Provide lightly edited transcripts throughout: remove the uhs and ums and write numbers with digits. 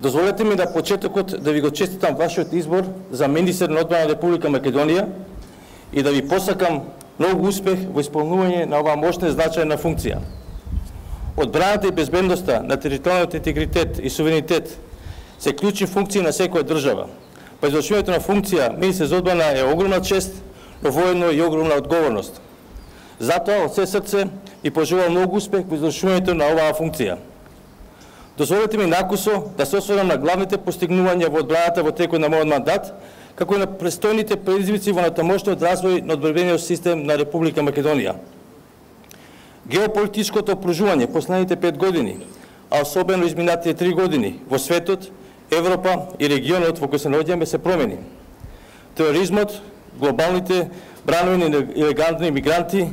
Дозволете ми на почетокот да ви го честитам вашиот избор за министер на одбрана на Република Македонија и да ви посакам многу успех во исполнување на оваа мощна и значајна функција. Одбраната и безбедноста на територијалниот интегритет и суверенитет се клучни функции на секоја држава. Па извршувањето на функција министер за одбрана е огромна чест, но воедно и огромна одговорност. Затоа од се срце ви пожелувам многу успех во извршувањето на оваа функција. Дозволете ми накусо да се осврнам на главните постигнувања во одбраната во текот на мојот мандат, како и на престојните предизвици во натамошниот развој на одбранбениот систем на Република Македонија. Геополитичкото окружување последните 5 години, а особено изминатите 3 години во светот, Европа и регионот во кој се наоѓаме се промени. Тероризмот, глобалните бранови на илегални мигранти,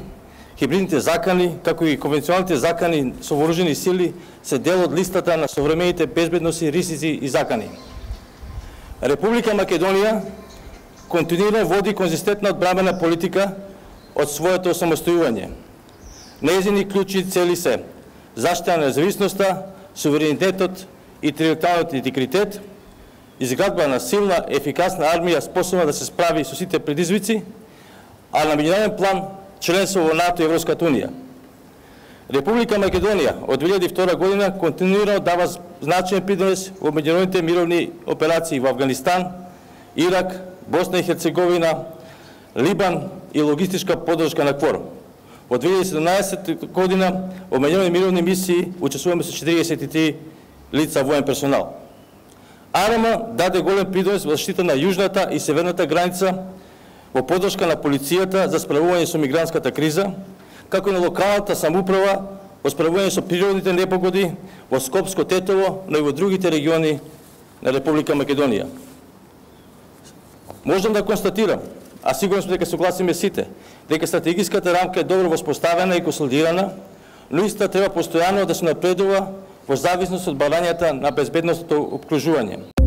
хибридните закани, како и конвенционалните закани со вооружени сили се дел од листата на современите безбедносни ризици и закани. Република Македонија континуирано води конзистентна одбранбена политика од своето самостојување. Нејзини клучни цели се заштита на независноста, суверенитетот и територијалниот интегритет, изградба на силна, ефикасна армија способна да се справи со сите предизвици, а на меѓународен план членство во НАТО и Европската унија. Република Македонија од 2002 година континуирано дава значаен принос во меѓународните мировни операции во Авганистан, Ирак, Босна и Херцеговина, Либан и логистичка поддршка на КФОР. Во 2017 година во меѓународни мировни мисии учествуваме со 43 лица воен персонал. АРМ даде голем принос во заштита на јужната и северната граница, во поддршка на полицијата за справување со мигрантската криза, како и на локалната самоуправа во справување со природните непогоди во Скопско Тетово, но и во другите региони на Република Македонија. Можам да констатирам, а сигурно сме дека согласиме сите, дека стратегиската рамка е добро воспоставена и консолидирана, но иста треба постојано да се напредува во зависност од барањата на безбедностното опкружување.